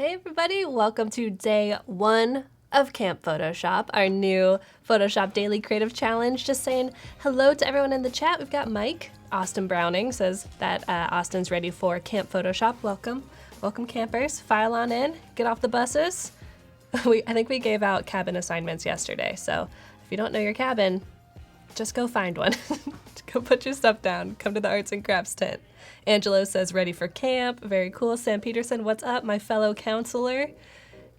Hey everybody, welcome to day 1 of Camp Photoshop, our new Photoshop Daily Creative Challenge. Just saying hello to everyone in the chat. We've got Mike. Austin Browning says that Austin's ready for Camp Photoshop. Welcome. Welcome campers. File on in, get off the buses. I think we gave out cabin assignments yesterday, so if you don't know your cabin, just go find one. Go put your stuff down. Come to the arts and crafts tent. Angelo says ready for camp. Very cool. Sam Peterson, what's up, my fellow counselor?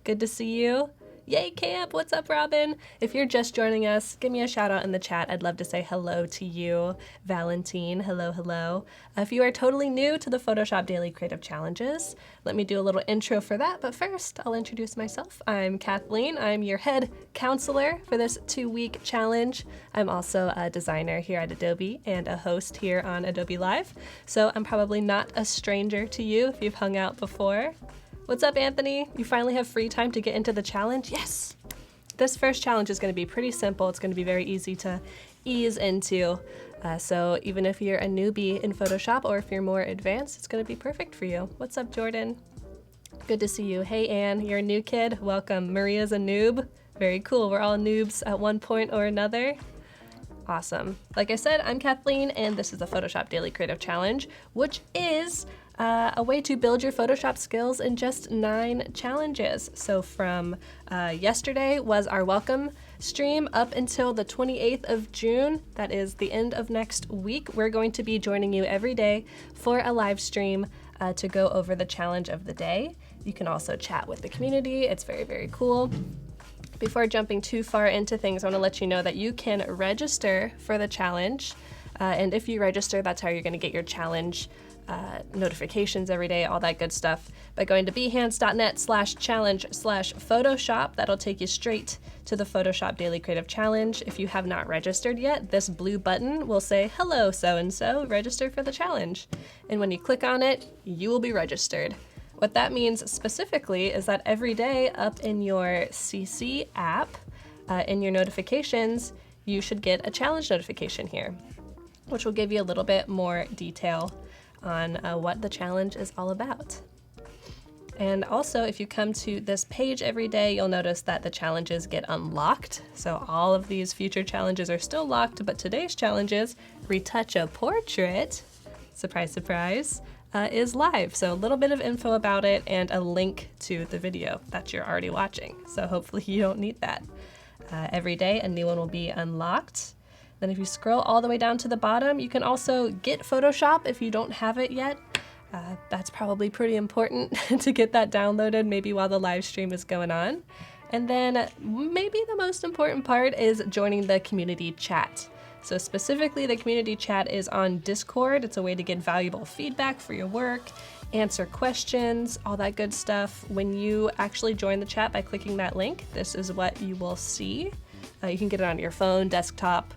Good to see you. Yay, camp! What's up, Robin? If you're just joining us, give me a shout out in the chat. I'd love to say hello to you. Valentine, hello, hello. If you are totally new to the Photoshop Daily Creative Challenges, let me do a little intro for that. But first, I'll introduce myself. I'm Kathleen. I'm your head counselor for this 2-week challenge. I'm also a designer here at Adobe and a host here on Adobe Live. So I'm probably not a stranger to you if you've hung out before. What's up, Anthony? You finally have free time to get into the challenge? Yes! This first challenge is going to be pretty simple. It's going to be very easy to ease into. So even if you're a newbie in Photoshop or if you're more advanced, it's going to be perfect for you. What's up, Jordan? Good to see you. Hey, Ann, you're a new kid. Welcome. Maria's a noob. Very cool. We're all noobs at one point or another. Awesome. Like I said, I'm Kathleen, and this is the Photoshop Daily Creative Challenge, which is a way to build your Photoshop skills in just 9 challenges. So from yesterday was our welcome stream up until the 28th of June. That is the end of next week. We're going to be joining you every day for a live stream to go over the challenge of the day. You can also chat with the community. It's very, very cool. Before jumping too far into things, I want to let you know that you can register for the challenge. And if you register, that's how you're going to get your challenge notifications every day, all that good stuff, by going to behance.net/challenge/Photoshop. That'll take you straight to the Photoshop Daily Creative Challenge. If you have not registered yet, this blue button will say, hello, so-and-so, register for the challenge. And when you click on it, you will be registered. What that means specifically is that every day up in your CC app, in your notifications, you should get a challenge notification here, which will give you a little bit more detail on what the challenge is all about. And also, if you come to this page every day, you'll notice that the challenges get unlocked. So all of these future challenges are still locked, but today's challenges, retouch a portrait, surprise, surprise, is live. So a little bit of info about it and a link to the video that you're already watching. So hopefully you don't need that. Every day a new one will be unlocked. Then if you scroll all the way down to the bottom, you can also get Photoshop if you don't have it yet. That's probably pretty important to get that downloaded, maybe while the live stream is going on. And then maybe the most important part is joining the community chat. So specifically, the community chat is on Discord. It's a way to get valuable feedback for your work, answer questions, all that good stuff. When you actually join the chat by clicking that link, this is what you will see. You can get it on your phone, desktop,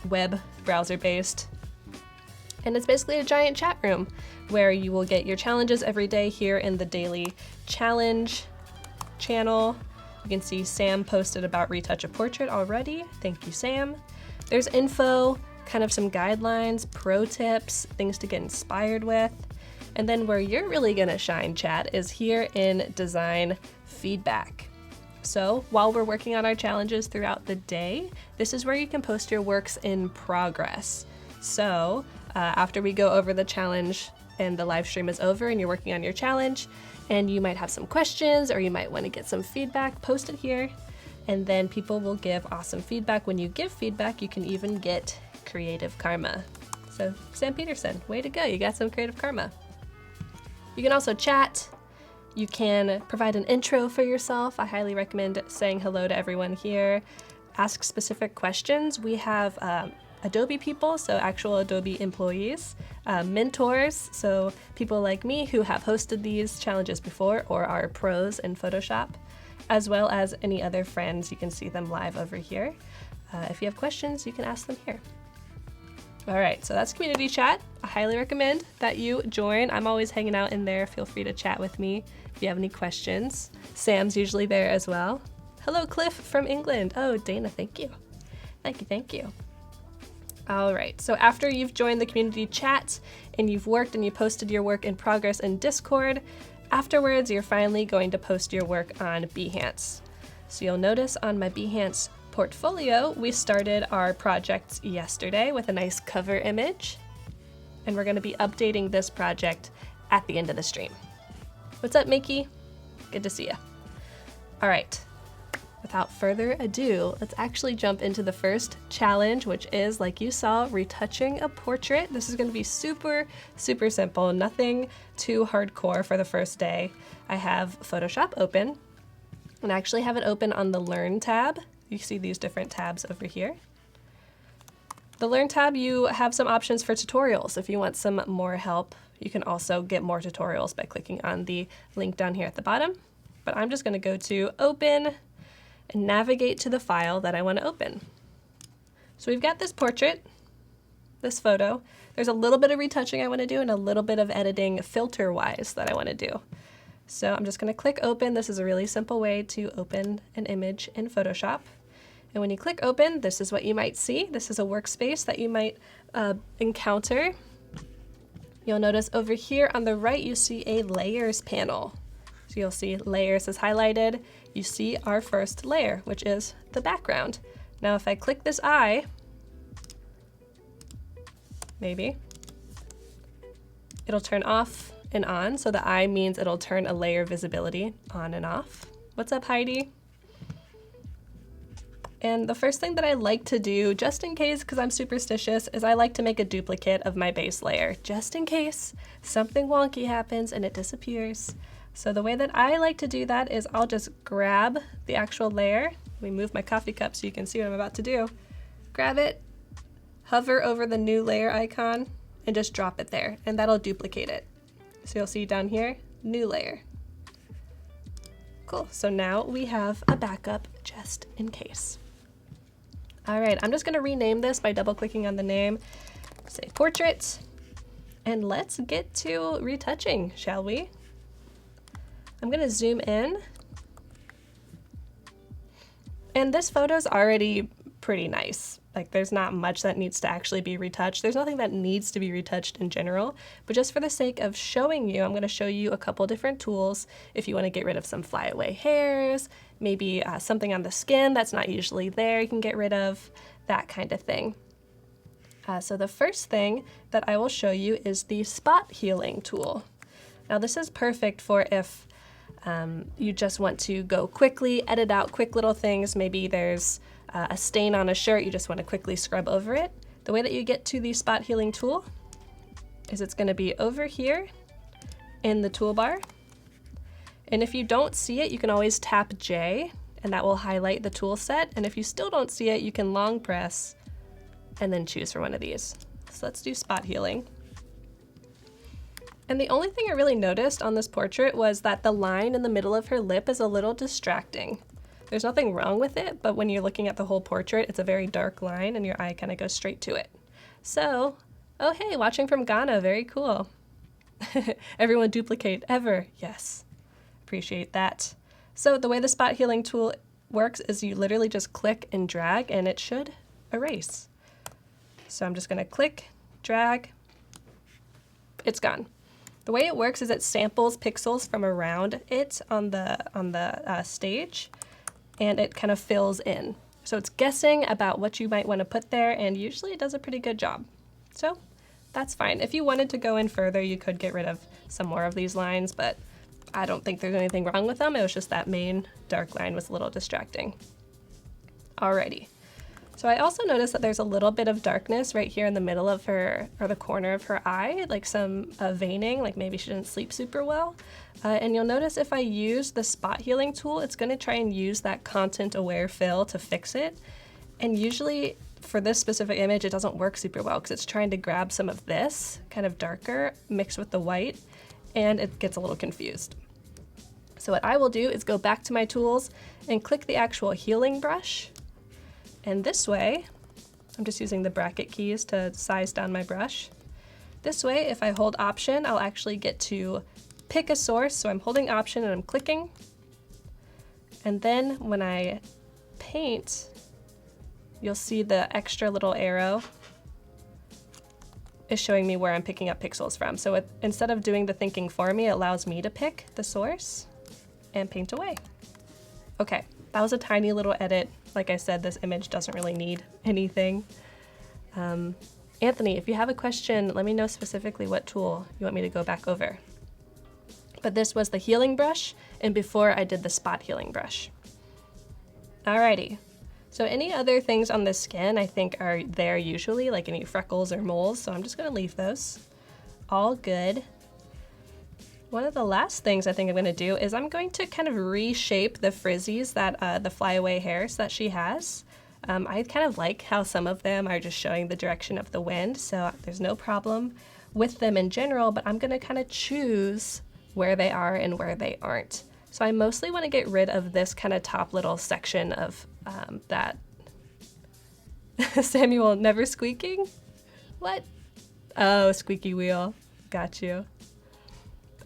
web browser based, and it's basically a giant chat room where you will get your challenges every day here in the daily challenge channel. You can see Sam posted about retouch a portrait already. Thank you, Sam. There's info, kind of some guidelines, pro tips, things to get inspired with. And then where you're really gonna shine, chat, is here in design feedback. So while we're working on our challenges throughout the day, this is where you can post your works in progress. So after we go over the challenge and the live stream is over and you're working on your challenge and you might have some questions or you might want to get some feedback, post it here, and then people will give awesome feedback. When you give feedback, you can even get creative karma. So Sam Peterson, way to go, you got some creative karma. You can also chat. You can provide an intro for yourself. I highly recommend saying hello to everyone here. Ask specific questions. We have Adobe people, so actual Adobe employees, mentors, so people like me who have hosted these challenges before or are pros in Photoshop, as well as any other friends. You can see them live over here. If you have questions, you can ask them here. All right, so that's community chat. I highly recommend that you join. I'm always hanging out in there. Feel free to chat with me if you have any questions. Sam's usually there as well. Hello, Cliff from England. Oh, Dana, thank you. Thank you, thank you. All right, so after you've joined the community chat and you've worked and you posted your work in progress in Discord, Afterwards, you're finally going to post your work on BeHance. So you'll notice on my BeHance portfolio, we started our project yesterday with a nice cover image, and we're going to be updating this project at the end of the stream. What's up, Mickey? Good to see you. All right, without further ado, let's actually jump into the first challenge, which is, like you saw, retouching a portrait. This is going to be super, super simple, nothing too hardcore for the first day. I have Photoshop open, and I actually have it open on the Learn tab. You see these different tabs over here. The Learn tab, you have some options for tutorials. If you want some more help, you can also get more tutorials by clicking on the link down here at the bottom. But I'm just going to go to Open and navigate to the file that I want to open. So we've got this portrait, this photo. There's a little bit of retouching I want to do and a little bit of editing filter-wise that I want to do. So I'm just going to click Open. This is a really simple way to open an image in Photoshop. And when you click Open, this is what you might see. This is a workspace that you might encounter. You'll notice over here on the right, you see a Layers panel. So you'll see Layers is highlighted. You see our first layer, which is the background. Now if I click this eye, maybe, it'll turn off and on. So the eye means it'll turn a layer visibility on and off. What's up, Heidi? And the first thing that I like to do, just in case, because I'm superstitious, is I like to make a duplicate of my base layer, just in case something wonky happens and it disappears. So the way that I like to do that is I'll just grab the actual layer. Let me move my coffee cup so you can see what I'm about to do. Grab it, hover over the new layer icon, and just drop it there, and that'll duplicate it. So you'll see down here, new layer. Cool, so now we have a backup just in case. All right, I'm just gonna rename this by double clicking on the name, say portrait, and let's get to retouching, shall we? I'm gonna zoom in, and this photo's already pretty nice. Like there's not much that needs to actually be retouched. There's nothing that needs to be retouched in general, but just for the sake of showing you, I'm gonna show you a couple different tools if you wanna get rid of some flyaway hairs, maybe something on the skin that's not usually there you can get rid of, that kind of thing. So the first thing that I will show you is the spot healing tool. Now this is perfect for if you just want to go quickly, edit out quick little things. Maybe there's a stain on a shirt, you just want to quickly scrub over it. The way that you get to the spot healing tool is it's going to be over here in the toolbar. And if you don't see it, you can always tap J and that will highlight the tool set. And if you still don't see it, you can long press and then choose for one of these. So let's do spot healing. And the only thing I really noticed on this portrait was that the line in the middle of her lip is a little distracting. There's nothing wrong with it, but when you're looking at the whole portrait, it's a very dark line and your eye kind of goes straight to it. So, oh hey, watching from Ghana, very cool. Everyone duplicate ever, yes. Appreciate that. So the way the spot healing tool works is you literally just click and drag and it should erase. So I'm just gonna click, drag, it's gone. The way it works is it samples pixels from around it on the stage, and it kind of fills in. So it's guessing about what you might want to put there, and usually it does a pretty good job. So that's fine. If you wanted to go in further, you could get rid of some more of these lines, but I don't think there's anything wrong with them. It was just that main dark line was a little distracting. Alrighty. So I also noticed that there's a little bit of darkness right here in the middle of her, or the corner of her eye, like some veining, like maybe she didn't sleep super well. And you'll notice if I use the spot healing tool, it's gonna try and use that content aware fill to fix it. And usually for this specific image, it doesn't work super well because it's trying to grab some of this kind of darker mixed with the white, and it gets a little confused. So what I will do is go back to my tools and click the actual healing brush. And this way, I'm just using the bracket keys to size down my brush. This way, if I hold Option, I'll actually get to pick a source. So I'm holding Option and I'm clicking. And then when I paint, you'll see the extra little arrow. is showing me where I'm picking up pixels from. So instead of doing the thinking for me, it allows me to pick the source and paint away. Okay, that was a tiny little edit. Like I said, this image doesn't really need anything. Anthony, if you have a question, let me know specifically what tool you want me to go back over. But this was the healing brush, and before I did the spot healing brush. Alrighty, so any other things on the skin I think are there usually, like any freckles or moles, so I'm just gonna leave those. All good. One of the last things I think I'm gonna do is I'm going to kind of reshape the frizzies that, the flyaway hairs that she has. I kind of like how some of them are just showing the direction of the wind, so there's no problem with them in general, but I'm gonna kind of choose where they are and where they aren't. So I mostly want to get rid of this kind of top little section of that. Samuel, never squeaking? What? Oh, squeaky wheel. Got you.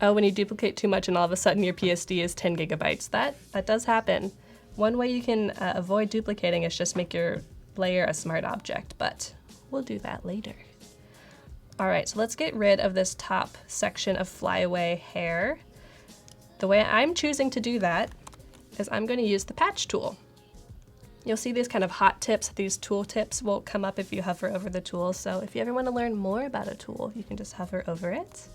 Oh, when you duplicate too much and all of a sudden your PSD is 10 gigabytes. That does happen. One way you can avoid duplicating is just make your layer a smart object, but we'll do that later. All right, so let's get rid of this top section of flyaway hair. The way I'm choosing to do that is I'm going to use the patch tool. You'll see these kind of hot tips, these tool tips will come up if you hover over the tool. So if you ever want to learn more about a tool, you can just hover over it.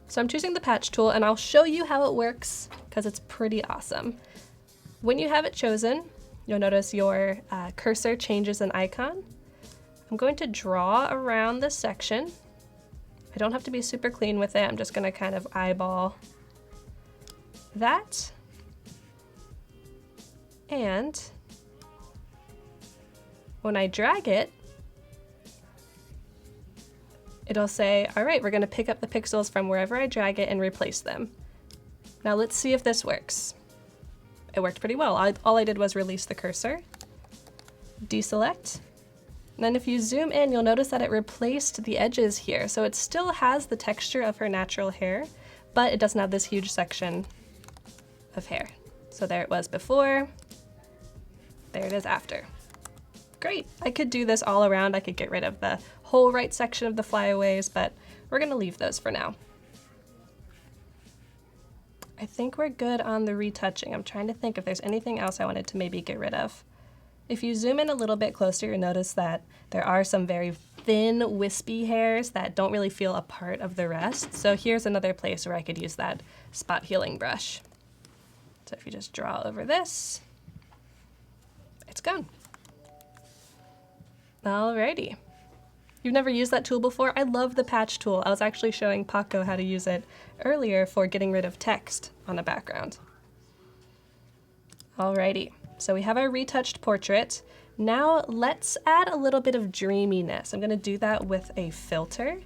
So I'm choosing the patch tool and I'll show you how it works because it's pretty awesome. When you have it chosen, you'll notice your cursor changes an icon. I'm going to draw around this section. I don't have to be super clean with it. I'm just going to kind of eyeball that. And when I drag it, it'll say, all right, we're going to pick up the pixels from wherever I drag it and replace them. Now let's see if this works. It worked pretty well. All I did was release the cursor, deselect. And then if you zoom in, you'll notice that it replaced the edges here. So it still has the texture of her natural hair, but it doesn't have this huge section of hair. So there it was before, there it is after. Great, I could do this all around. I could get rid of the whole right section of the flyaways, but we're gonna leave those for now. I think we're good on the retouching. I'm trying to think if there's anything else I wanted to maybe get rid of. If you zoom in a little bit closer, you'll notice that there are some very thin, wispy hairs that don't really feel a part of the rest. So here's another place where I could use that spot healing brush. So if you just draw over this, it's gone. Alrighty. You've never used that tool before? I love the patch tool. I was actually showing Paco how to use it earlier for getting rid of text on a background. Alrighty. So we have our retouched portrait. Now let's add a little bit of dreaminess. I'm gonna do that with a filter.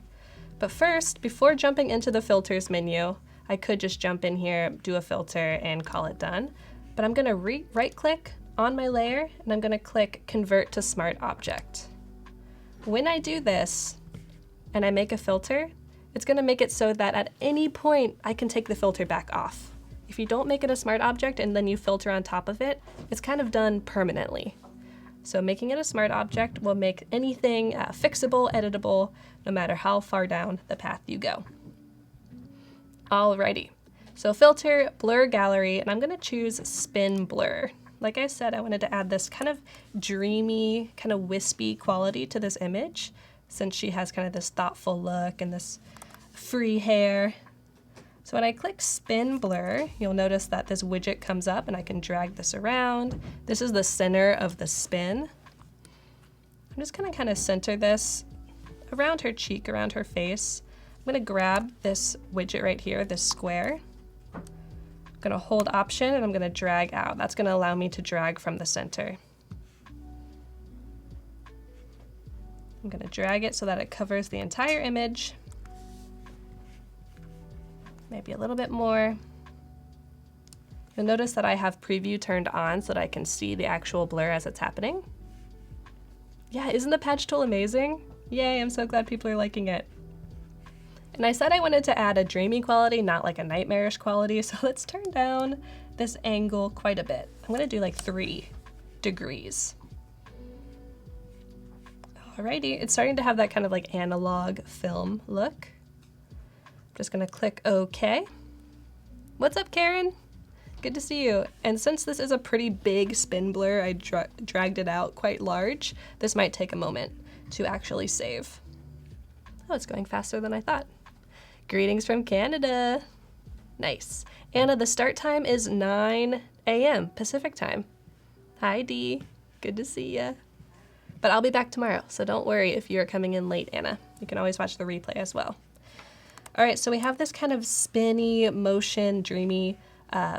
But first, before jumping into the filters menu, I could just jump in here, do a filter, and call it done. But I'm gonna right click on my layer, and I'm gonna click Convert to Smart Object. When I do this, and I make a filter, it's gonna make it so that at any point, I can take the filter back off. If you don't make it a smart object and then you filter on top of it, it's kind of done permanently. So making it a smart object will make anything fixable, editable, no matter how far down the path you go. Alrighty, so filter, blur gallery, and I'm gonna choose spin blur. Like I said, I wanted to add this kind of dreamy, kind of wispy quality to this image, since she has kind of this thoughtful look and this free hair. So when I click spin blur, you'll notice that this widget comes up and I can drag this around. This is the center of the spin. I'm just gonna kind of center this around her cheek, around her face. I'm gonna grab this widget right here, this square. I'm gonna hold Option and I'm gonna drag out. That's gonna allow me to drag from the center. I'm gonna drag it so that it covers the entire image. Maybe a little bit more. You'll notice that I have preview turned on so that I can see the actual blur as it's happening. Yeah, isn't the patch tool amazing? Yay, I'm so glad people are liking it. And I said I wanted to add a dreamy quality, not like a nightmarish quality, so let's turn down this angle quite a bit. I'm gonna do like 3 degrees. Alrighty, it's starting to have that kind of like analog film look. I'm just gonna click OK. What's up, Karen? Good to see you. And since this is a pretty big spin blur, I dragged it out quite large. This might take a moment to actually save. Oh, it's going faster than I thought. Greetings from Canada. Nice. Anna, the start time is 9 a.m. Pacific time. Hi, Dee. Good to see ya. But I'll be back tomorrow, so don't worry if you're coming in late, Anna. You can always watch the replay as well. All right, so we have this kind of spinny, motion, dreamy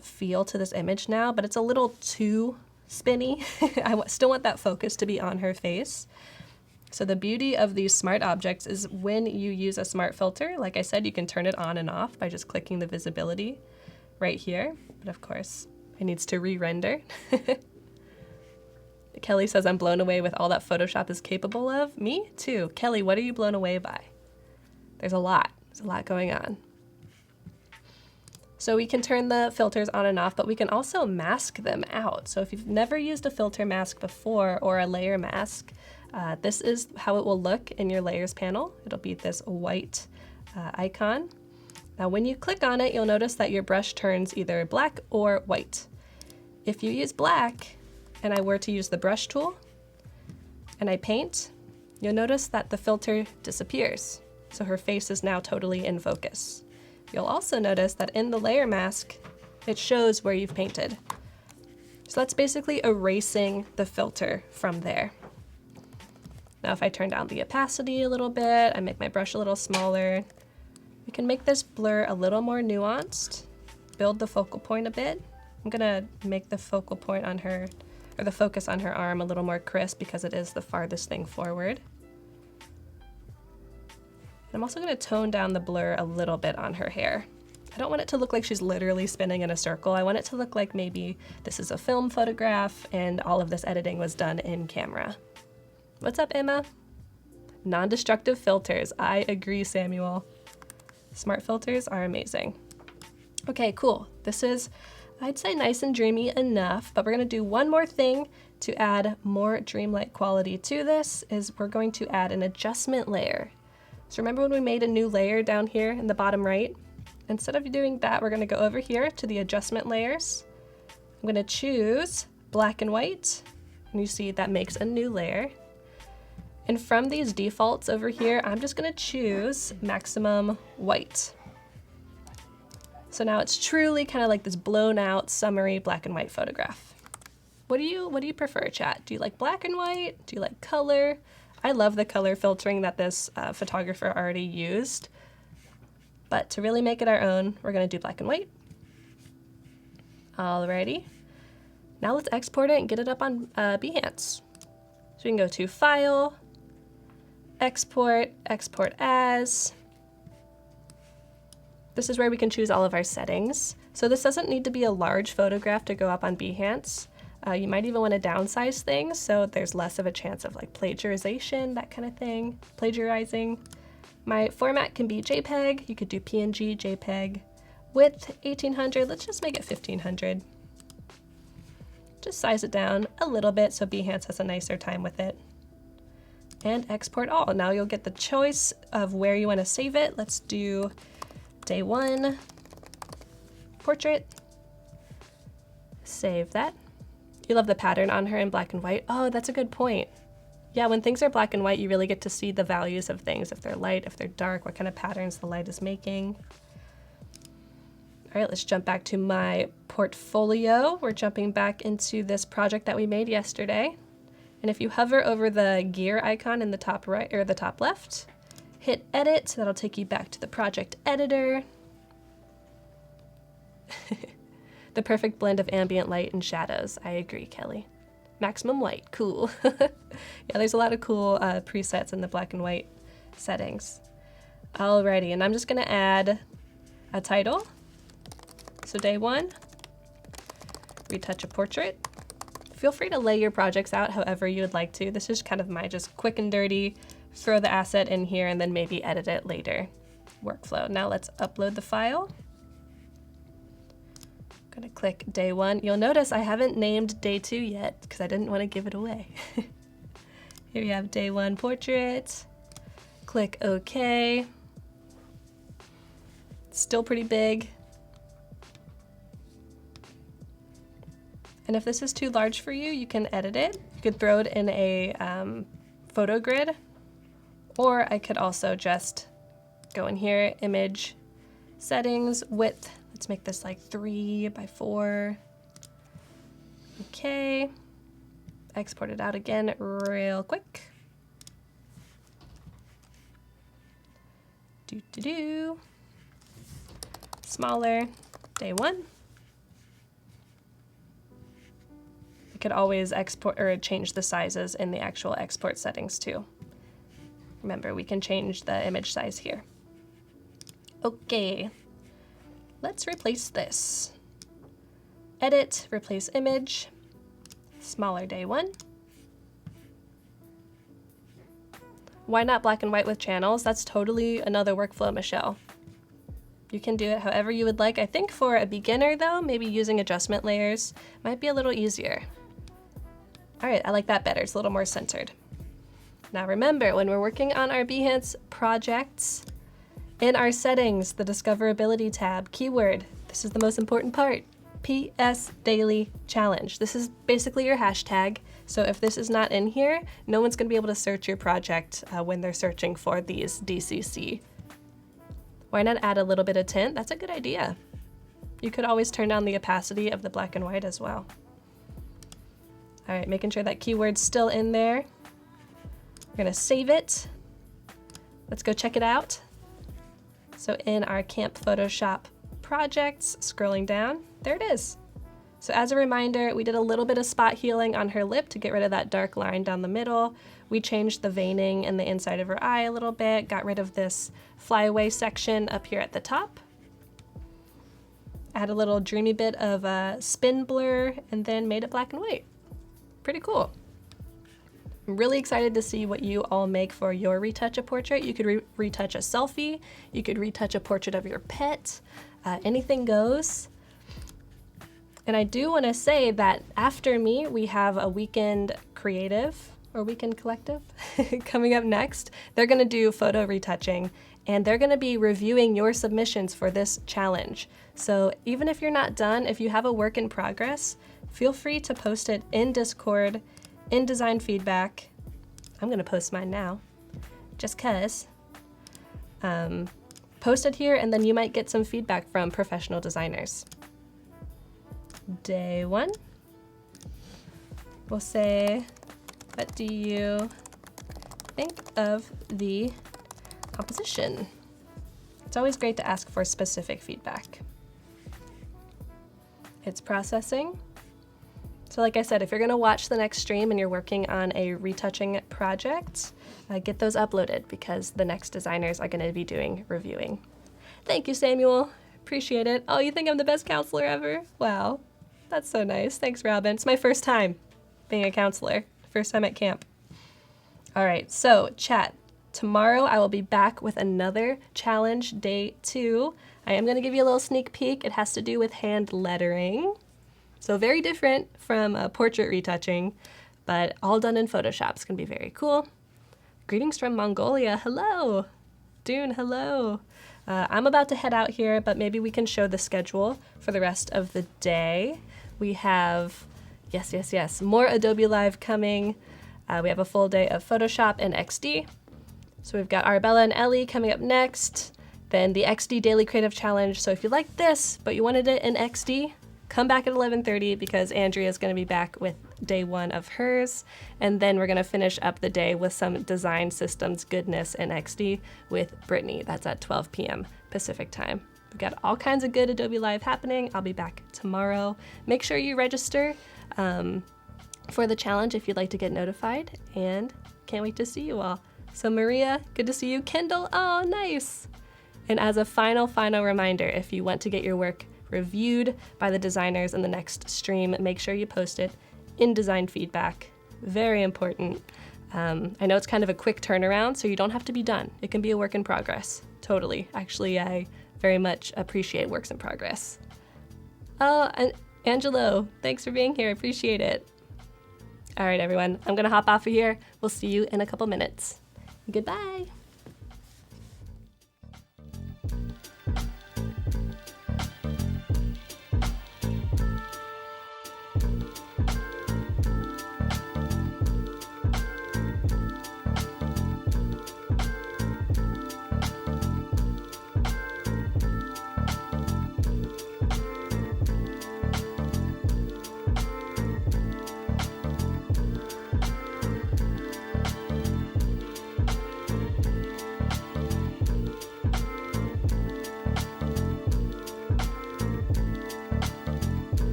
feel to this image now, but it's a little too spinny. I still want that focus to be on her face. So the beauty of these smart objects is when you use a smart filter, like I said, you can turn it on and off by just clicking the visibility right here. But of course, it needs to re-render. Kelly says, I'm blown away with all that Photoshop is capable of. Me too. Kelly, what are you blown away by? There's a lot going on. So we can turn the filters on and off, but we can also mask them out. So if you've never used a filter mask before or a layer mask, this is how it will look in your layers panel. It'll be this white icon. Now when you click on it, you'll notice that your brush turns either black or white. If you use black, and I were to use the brush tool, and I paint, you'll notice that the filter disappears. So her face is now totally in focus. You'll also notice that in the layer mask, it shows where you've painted. So that's basically erasing the filter from there. Now if I turn down the opacity a little bit, I make my brush a little smaller, we can make this blur a little more nuanced, build the focal point a bit. I'm gonna make the focal point on her, or the focus on her arm, a little more crisp because it is the farthest thing forward. And I'm also gonna tone down the blur a little bit on her hair. I don't want it to look like she's literally spinning in a circle. I want it to look like maybe this is a film photograph and all of this editing was done in camera. What's up, Emma? Non-destructive filters. I agree, Samuel. Smart filters are amazing. Okay, cool. This is, I'd say, nice and dreamy enough, but we're gonna do one more thing to add more dreamlike quality to this, is we're going to add an adjustment layer. So remember when we made a new layer down here in the bottom right? Instead of doing that, we're gonna go over here to the adjustment layers. I'm gonna choose black and white, and you see that makes a new layer. And from these defaults over here, I'm just gonna choose maximum white. So now it's truly kind of like this blown out, summery black and white photograph. What do you prefer, chat? Do you like black and white? Do you like color? I love the color filtering that this photographer already used. But to really make it our own, we're gonna do black and white. Alrighty. Now let's export it and get it up on BeHance. So we can go to File, Export, Export As. This is where we can choose all of our settings. So this doesn't need to be a large photograph to go up on BeHance. You might even want to downsize things so there's less of a chance of like plagiarization, that kind of thing, plagiarizing. My format can be JPEG. You could do PNG, JPEG. Width 1800, let's just make it 1500. Just size it down a little bit so BeHance has a nicer time with it. And export all. Now you'll get the choice of where you want to save it. Let's do day 1, portrait. Save that. You love the pattern on her in black and white. Oh, that's a good point. Yeah, when things are black and white, you really get to see the values of things. If they're light, if they're dark, what kind of patterns the light is making. All right, let's jump back to my portfolio. We're jumping back into this project that we made yesterday. And if you hover over the gear icon in the top right or the top left, hit edit, that'll take you back to the project editor. The perfect blend of ambient light and shadows. I agree, Kelly. Maximum white, cool. Yeah, there's a lot of cool presets in the black and white settings. Alrighty, and I'm just gonna add a title. So day 1, retouch a portrait. Feel free to lay your projects out however you would like to. This is kind of my just quick and dirty, throw the asset in here and then maybe edit it later workflow. Now let's upload the file. I'm gonna click day 1. You'll notice I haven't named day 2 yet because I didn't want to give it away. Here you have day 1 portrait. Click OK. Still pretty big. And if this is too large for you, you can edit it. You could throw it in a photo grid, or I could also just go in here, image, settings, width. Let's make this like 3 by 4. Okay. Export it out again real quick. Smaller, day 1. You could always export or change the sizes in the actual export settings too. Remember, we can change the image size here. Okay, let's replace this. Edit, replace image, smaller day 1. Why not black and white with channels? That's totally another workflow, Michelle. You can do it however you would like. I think for a beginner though, maybe using adjustment layers might be a little easier. All right, I like that better. It's a little more centered. Now remember, when we're working on our BeHance projects, in our settings, the discoverability tab, keyword, this is the most important part, PS Daily Challenge. This is basically your hashtag. So if this is not in here, no one's gonna be able to search your project when they're searching for these DCC. Why not add a little bit of tint? That's a good idea. You could always turn down the opacity of the black and white as well. All right, making sure that keyword's still in there. We're gonna save it. Let's go check it out. So in our Camp Photoshop projects, scrolling down, there it is. So as a reminder, we did a little bit of spot healing on her lip to get rid of that dark line down the middle. We changed the veining in the inside of her eye a little bit, got rid of this flyaway section up here at the top. Add a little dreamy bit of a spin blur and then made it black and white. Pretty cool. I'm really excited to see what you all make for your retouch a portrait. You could retouch a selfie, you could retouch a portrait of your pet, anything goes. And I do want to say that after me, we have a weekend creative or weekend collective coming up next. They're going to do photo retouching and they're going to be reviewing your submissions for this challenge. So even if you're not done, if you have a work in progress, feel free to post it in Discord, in design feedback. I'm going to post mine now just cause. Post it here and then you might get some feedback from professional designers. Day 1, we'll say, what do you think of the composition? It's always great to ask for specific feedback. It's processing. So like I said, if you're gonna watch the next stream and you're working on a retouching project, get those uploaded because the next designers are gonna be doing reviewing. Thank you, Samuel. Appreciate it. Oh, you think I'm the best counselor ever? Wow. That's so nice. Thanks, Robin. It's my first time being a counselor. First time at camp. All right, so chat. Tomorrow I will be back with another challenge, day 2. I am going to give you a little sneak peek. It has to do with hand lettering. So very different from portrait retouching, but all done in Photoshop. It's going to be very cool. Greetings from Mongolia. Hello. Dune, hello. I'm about to head out here, but maybe we can show the schedule for the rest of the day. We have, yes, more Adobe Live coming. We have a full day of Photoshop and XD. So we've got Arabella and Ellie coming up next. Then the XD Daily Creative Challenge. So if you like this, but you wanted it in XD, come back at 11:30 because Andrea is going to be back with day 1 of hers. And then we're going to finish up the day with some design systems goodness in XD with Brittany. That's at 12 p.m. Pacific time. We've got all kinds of good Adobe Live happening. I'll be back tomorrow. Make sure you register for the challenge if you'd like to get notified, and can't wait to see you all. So Maria, good to see you. Kendall, oh, nice. And as a final reminder, if you want to get your work reviewed by the designers in the next stream, make sure you post it in design feedback. Very important. I know it's kind of a quick turnaround, so you don't have to be done. It can be a work in progress. Totally. Actually, I very much appreciate works in progress. Oh, and Angelo, thanks for being here. Appreciate it. All right, everyone, I'm gonna hop off of here. We'll see you in a couple minutes. Goodbye.